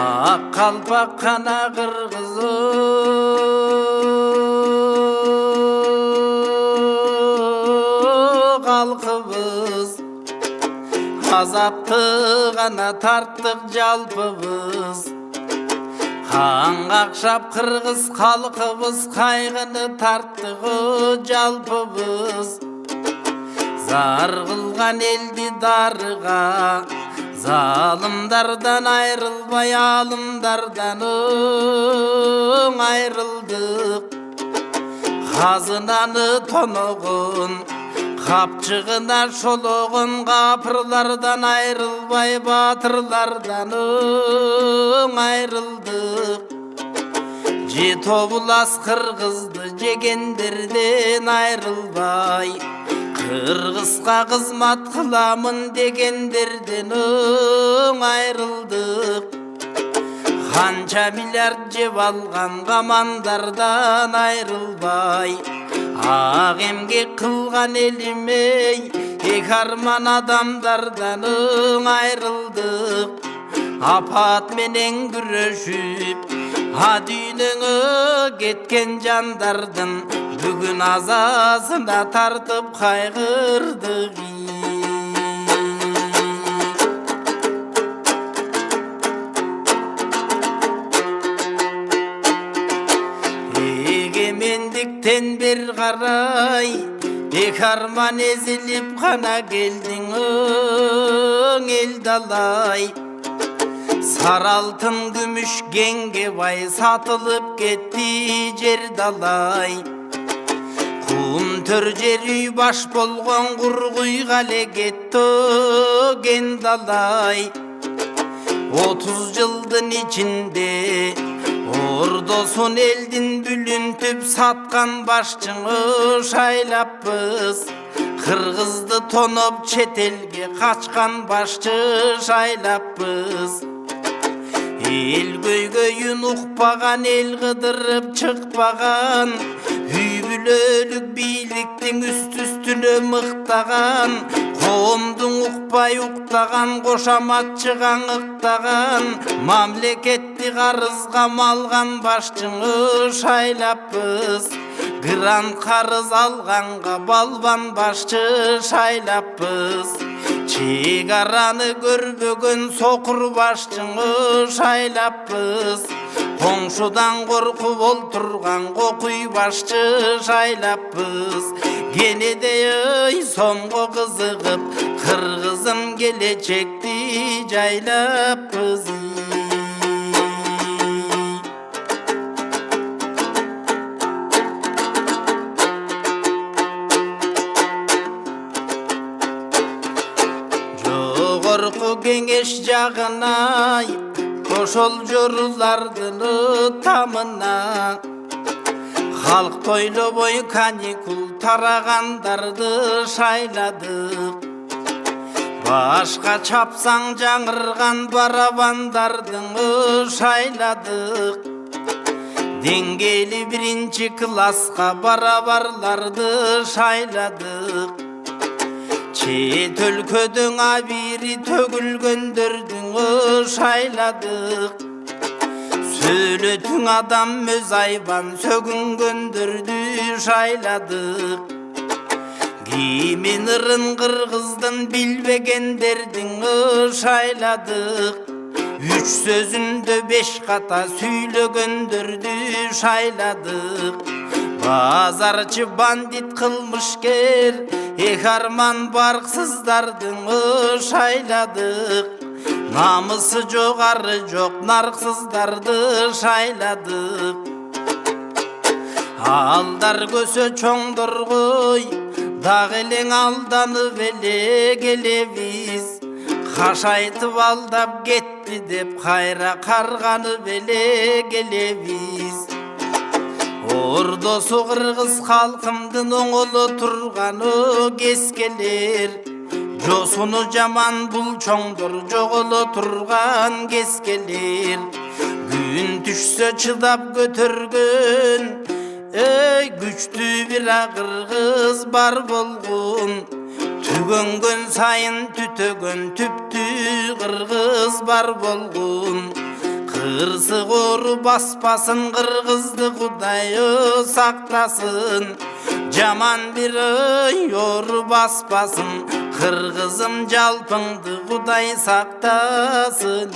ак калпак кана кыргызы калкыбыз азапты гана тарттык жалпыбыз қан қақшап қырғыз халқыбыз қайғыны тарттық жалпыбыз зар қылған елді дарыға залымдардан айрылбай алымдардан айрылдық қазынаны тонығын қапчығына шолығын қапырлардан айрылбай батырлардан айрылдық же тобулас қырғызды жегендерден айрылбай қырғызға қызмат қыламын дегендерден айрылдық қанша миллиард жеп алған қамандардан айрылбай ақ емгек қылған елімей ек арман адамдардан айрылдық апат менен күрөшүп дүйнөңө кеткен жандардын бүгүн азасына тартып кайгырдык эгемендиктен бер карай эк арман эзилип гана келдиң эл далай сары алтын күмүш кеңге бай сатылып кетти жер далай кум төр жер үй баш болгон кургуйга эле кетти кен далай 30 жылдын ичинде ордосун элдин бүлүнтүп саткан башчыңы шайлаппыз кыргызды тоноп чет элге качкан башчы шайлаппыз эл көйгөйүн укпаган эл кыдырып чыкпаган үй бүлөлүк бийликтин үстүнө мыктаган коомдун укпай уктаган кошаматчыга ыктаган мамлекетти карызга малган башчыңы шайлаппыз грант карыз алганга балбан башчы шайлаппыз чек араны көрбөгөн сокур башчыңы шайлаппыз коңшудан коркуп олтурган кокуй башчы шайлаппыз кенедей сомго кызыгып кыргызым келечекти жайлаппыз жогорку кеңеш жагына ошол жорулардын тамына халк тойлобой каникул тарагандарды шайладык башка чапсаң жаңырган барабандардын шайладык деңгээли 1 класска барабарларды шайладык чет өлкөдөн абири төгүлгөндөрдүн шайладык сөйлөтүң адам өз айбан сөгүнгөндөрдү шайладык кимин ырын кыргыздын билбегендердин шайладык 3 сөзүндө 5 ката сүйлөгөндөрдү шайладык базарчы бандит кылмышкер эк арман барксыздардын шайладык намысы жогары жок нарксыздарды шайладык алдар көсө чоңдоргой дагы элең алданып эле келебиз кашайтып алдап кетти деп кайра карганып эле келебиз ордосу кыргыз халкымдын оңоло турганы кескелер жосуну жаман бул чоңдор жоголо турган кескелер күн түшсө чыдап көтөргөн күчтүү бир кыргыз бар болгон түгөнгөн сайын түтөгөн түптүү кыргыз бар болгон Kırsık baspasın kırgızdı Kudayı saklasın. Jaman bir yor baspasın Kırgızım jalpыңды Kuday saktasın.